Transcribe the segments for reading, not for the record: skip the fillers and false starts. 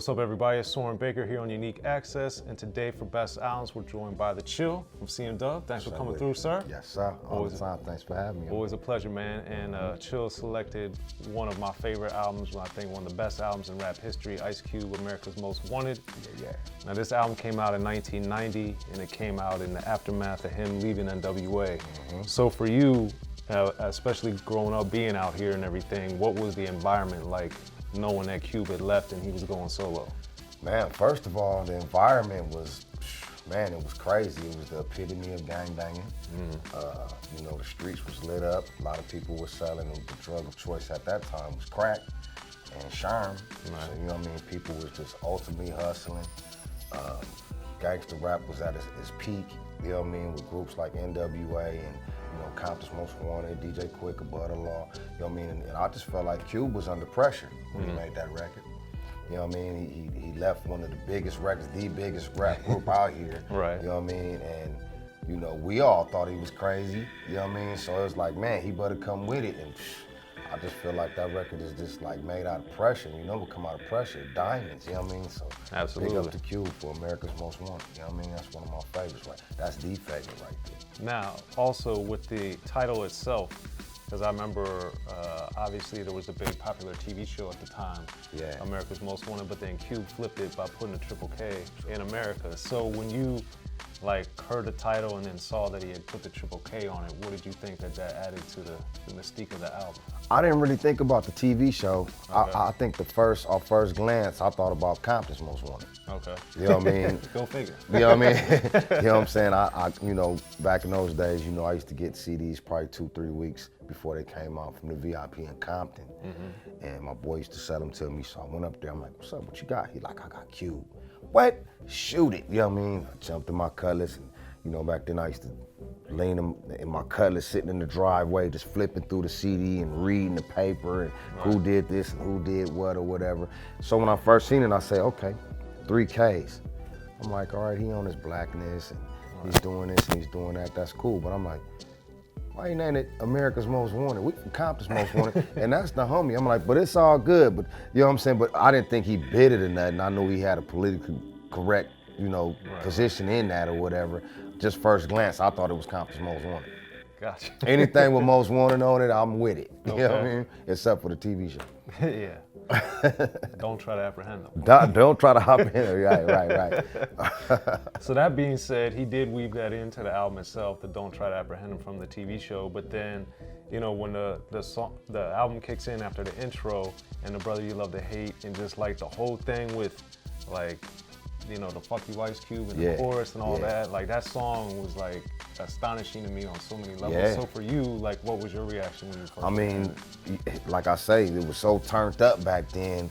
What's up, everybody? It's Soren Baker here on Unique Access, and today for Best Albums, we're joined by The Chill from C&W. Thanks for coming through, sir. Yes, sir. All the time. Thanks for having me. Always a pleasure, man. And Chill selected one of my favorite albums, I think one of the best albums in rap history, Ice Cube, America's Most Wanted. Yeah. Now, this album came out in 1990, and it came out in the aftermath of him leaving N.W.A. So for you, especially growing up, being out here and everything, what was the environment like, knowing that Cube had left and he was going solo? Man, first of all, the environment was, man, it was crazy. It was the epitome of gangbanging. You know, the streets was lit up. A lot of people were selling. The drug of choice at that time was crack and sherm. So, you know what I mean? People was just ultimately hustling. Gangster rap was at its peak, you know what I mean, with groups like N.W.A. and, you know, Compton's Most Wanted, DJ Quick, Above the Law, you know what I mean? And I just felt like Cube was under pressure when he made that record. You know what I mean? He left one of the biggest records, the biggest rap group out here. Right. You know what I mean? And, you know, we all thought he was crazy, you know what I mean? So it was like, man, he better come with it. And I just feel like that record is just like made out of pressure. You know what come out of pressure? Diamonds, you know what I mean? So absolutely. Big up to Cube for America's Most Wanted, you know what I mean? That's one of my favorites, right? That's the favorite right there. Now, also with the title itself, because I remember, obviously there was a big popular TV show at the time, America's Most Wanted, but then Cube flipped it by putting a triple K in America. So when you heard the title and then saw that he had put the triple K on it, what did you think that added to the mystique of the album? I didn't really think about the TV show. Okay. I think our first glance, I thought about Compton's Most Wanted. Okay. You know what I mean? Go figure. You know what I mean? You know what I'm saying? I you know, back in those days, you know, I used to get CDs probably 2-3 weeks before they came out from the VIP in Compton. And my boy used to sell them to me, so I went up there, I'm like, what's up, what you got? He like, I got Cube. What? Shoot it, you know what I mean? I jumped in my Cutlass, and you know, back then I used to lean them in my Cutlass, sitting in the driveway, just flipping through the CD and reading the paper and who did this and who did what or whatever. So when I first seen it, I say, okay, 3 Ks. I'm like, all right, he on his blackness and he's doing this and he's doing that, that's cool. But I'm like, why you name it America's Most Wanted? We from Compton's Most Wanted, and that's the homie. I'm like, but it's all good, but you know what I'm saying? But I didn't think he bid it in that, and I knew he had a politically correct, you know, position in that or whatever. Just first glance, I thought it was Compton's Most Wanted. Gotcha. Anything with Most Wanted on it, I'm with it. You know what I mean? Except for the TV show. Yeah. Don't try to apprehend them. Don't try to hop in there. Right. So that being said, he did weave that into the album itself, the Don't Try to Apprehend Him from the TV show. But then, you know, when the album kicks in after the intro and the Brother You Love to Hate, and just like the whole thing with like, you know, the Fuck You Ice Cube and the chorus and all that, like that song was like astonishing to me on so many levels. So for you, like, what was your reaction when you first I mean, like I say, it was so turned up back then,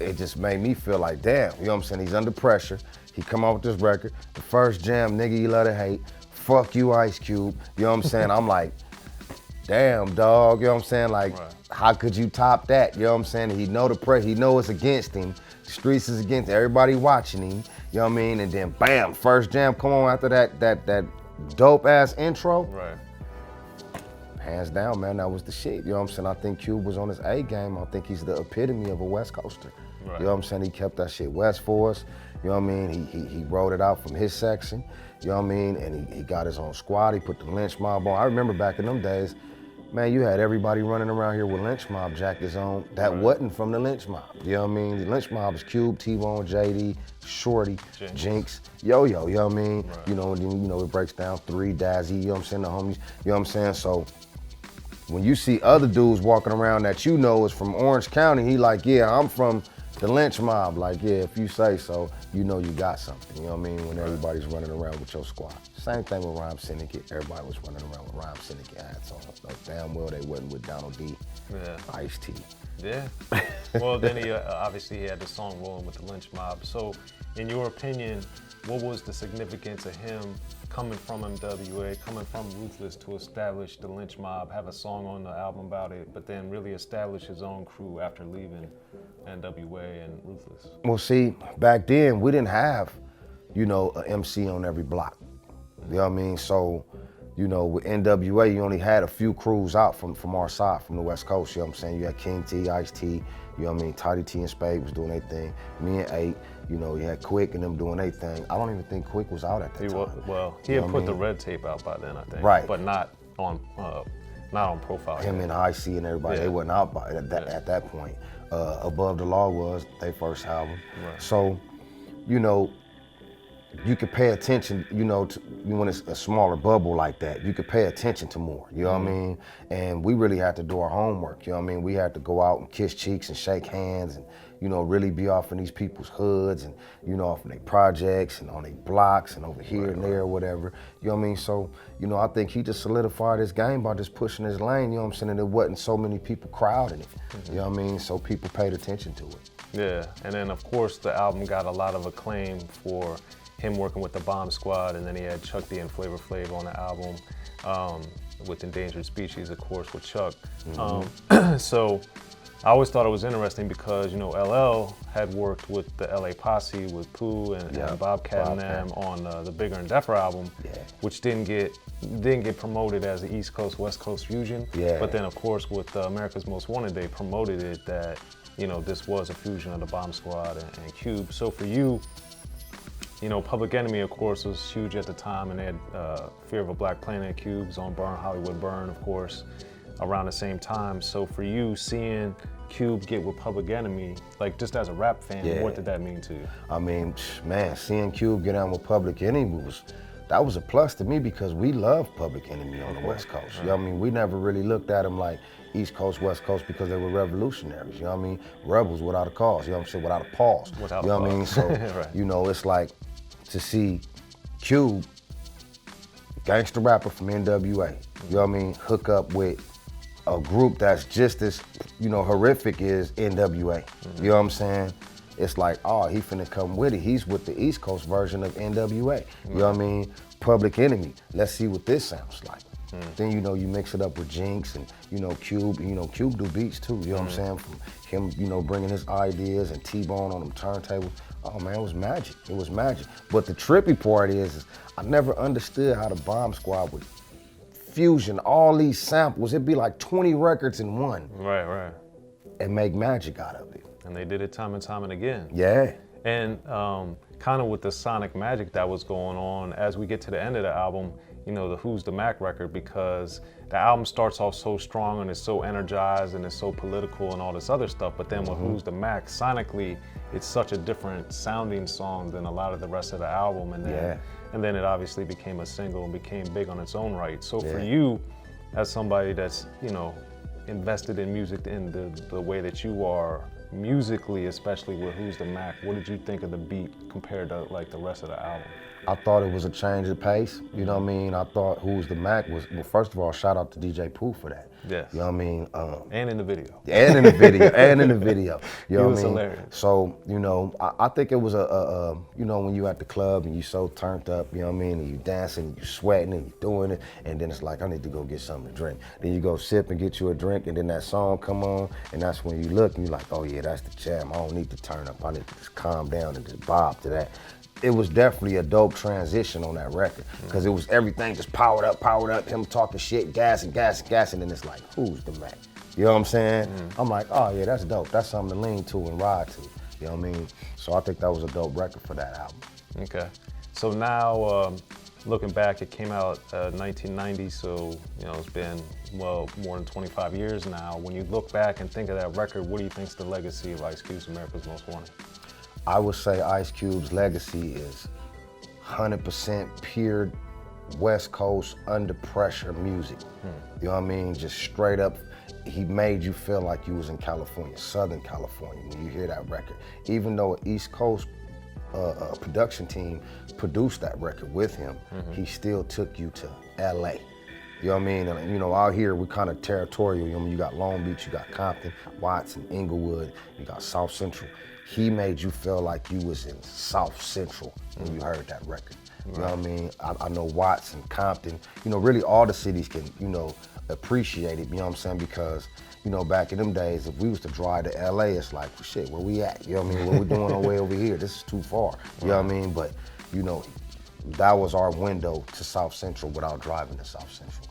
it just made me feel like, damn, you know what I'm saying? He's under pressure. He come out with this record, the first jam, Nigga You Love to Hate, Fuck You Ice Cube, you know what I'm saying? I'm like, damn, dog, you know what I'm saying? Like, how could you top that? You know what I'm saying? He know the pressure, he know it's against him. The streets is against everybody watching him, you know what I mean? And then bam, first jam, come on after that dope ass intro. Right. Hands down, man, that was the shit. You know what I'm saying? I think Cube was on his A game. I think he's the epitome of a West Coaster. Right. You know what I'm saying? He kept that shit West for us. You know what I mean? He wrote it out from his section. You know what I mean? And he got his own squad. He put the Lynch Mob on. I remember back in them days, man, you had everybody running around here with Lynch Mob jackets on that wasn't from the Lynch Mob. You know what I mean? The Lynch Mob was Cube, T-Bone, JD, Shorty, Jinx, Yo-Yo, you know what I mean? You know, and then, you know, it breaks down 3, Dazzy, you know what I'm saying, the homies, you know what I'm saying? So when you see other dudes walking around that you know is from Orange County, he like, yeah, I'm from the Lynch Mob. Like, yeah, if you say so, you know you got something, you know what I mean? When everybody's running around with your squad. Same thing with Rhyme Syndicate. Everybody was running around with Rhyme Syndicate hats on. So damn well they wasn't with Donald D, Ice-T. Yeah. Well, then he obviously he had the song rolling with the Lynch Mob. So in your opinion, what was the significance of him coming from N.W.A, coming from Ruthless to establish the Lynch Mob, have a song on the album about it, but then really establish his own crew after leaving N.W.A and Ruthless? Well, see, back then we didn't have, you know, an MC on every block. You know what I mean? So you know, with N.W.A, you only had a few crews out from our side, from the West Coast, you know what I'm saying? You had King T, Ice T, you know what I mean? Toddy T and Spade was doing their thing. Me and 8, you know, you had Quick and them doing their thing. I don't even think Quick was out at that time. He had put the Red Tape out by then, I think. Right. But not on profile. Him and IC and everybody, they wasn't out by at that point. Above the Law was their first album. Right. So, you know, you could pay attention, you know, when it's a smaller bubble like that, you could pay attention to more, you know what I mean? And we really had to do our homework, you know what I mean? We had to go out and kiss cheeks and shake hands and, you know, really be off in these people's hoods and, you know, off in their projects and on their blocks and over here and there or whatever, you know what I mean? So, you know, I think he just solidified his game by just pushing his lane, you know what I'm saying? And there wasn't so many people crowding it, you know what I mean? So people paid attention to it. Yeah, and then of course the album got a lot of acclaim for him working with the Bomb Squad, and then he had Chuck D and Flavor Flav on the album with Endangered Species, of course, with Chuck. So I always thought it was interesting because, you know, LL had worked with the LA Posse with Pooh and Bobcat and them on the Bigger and Deffer album, which didn't get promoted as the East Coast West Coast fusion. But then of course with America's Most Wanted, they promoted it that, you know, this was a fusion of the Bomb Squad and Cube. So for you, you know, Public Enemy, of course, was huge at the time, and they had Fear of a Black Planet, Cubes on Burn, Hollywood Burn, of course, around the same time. So for you, seeing Cube get with Public Enemy, like just as a rap fan, what did that mean to you? I mean, man, seeing Cube get on with Public Enemy that was a plus to me because we love Public Enemy on the West Coast. You know what I mean? We never really looked at them like East Coast, West Coast because they were revolutionaries. You know what I mean? Rebels without a cause. You know what I'm saying? Without a pause. You know what I mean? So, you know, it's like to see Cube, gangster rapper from N.W.A, you know what I mean, hook up with a group that's just as, you know, horrific as N.W.A. You know what I'm saying? It's like, oh, he finna come with it. He's with the East Coast version of N.W.A. You know what I mean? Public Enemy. Let's see what this sounds like. Then, you know, you mix it up with Jinx and, you know, Cube. You know, Cube do beats too, you know what I'm saying? From him, you know, bringing his ideas and T-Bone on them turntables. Oh man, it was magic. It was magic. But the trippy part is I never understood how the Bomb Squad would fusion all these samples. It'd be like 20 records in one. Right. And make magic out of it. And they did it time and time and again. Yeah. And kind of with the sonic magic that was going on, as we get to the end of the album, you know, the Who's the Mac record, because the album starts off so strong and it's so energized and it's so political and all this other stuff, but then with Who's the Mac, sonically, it's such a different sounding song than a lot of the rest of the album. And then it obviously became a single and became big on its own right. So for you, as somebody that's, you know, invested in music in the way that you are, musically, especially with Who's the Mac, what did you think of the beat compared to like the rest of the album? I thought it was a change of pace, you know what I mean? I thought Who's the Mac was, well, first of all, shout out to DJ Pooh for that. Yes. You know what I mean? And in the video. And in the video, and in the video. You know He what was I mean? hilarious. So, you know, I think it was you know, when you at the club and you so turned up, you know what I mean? And you dancing, and you sweating, and you doing it, and then it's like, I need to go get something to drink. Then you go sip and get you a drink, and then that song come on, and that's when you look and you're like, oh yeah, that's the jam. I don't need to turn up. I need to just calm down and just bob to that. It was definitely a dope transition on that record because it was everything just powered up, him talking shit, gas, and then it's like, Who's the Mac? You know what I'm saying? I'm like, oh yeah, that's dope. That's something to lean to and ride to. You know what I mean? So I think that was a dope record for that album. Okay. So now, looking back, it came out 1990, so, you know, it's been, well, more than 25 years now. When you look back and think of that record, what do you think's the legacy of Ice Cube's America's Most Wanted? I would say Ice Cube's legacy is 100% pure West Coast under pressure music. You know what I mean? Just straight up, he made you feel like you was in California, Southern California, when you hear that record. Even though an East Coast production team produced that record with him, he still took you to LA. You know what I mean? And, you know, out here, we're kind of territorial. You know, you got Long Beach, you got Compton, Watson, Inglewood, you got South Central. He made you feel like you was in South Central when you heard that record. You know what I mean? I know Watts and Compton, you know, really all the cities can, you know, appreciate it, you know what I'm saying? Because, you know, back in them days, if we was to drive to LA, it's like, well, shit, where we at? You know what I mean? What we doing on the way over here? This is too far. You know what I mean? But, you know, that was our window to South Central without driving to South Central.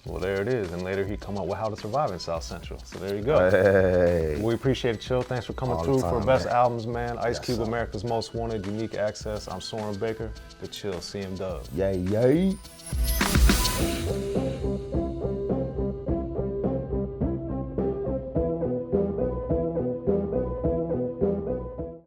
Well, there it is. And later he come up with How to Survive in South Central. So there you go. Hey. We appreciate it, Chill. Thanks for coming All the through time, for Best man. Albums, man. Ice Yes, Cube, sir. America's Most Wanted, Unique Access. I'm Soren Baker, the Chill CM Dub. Yay, yay.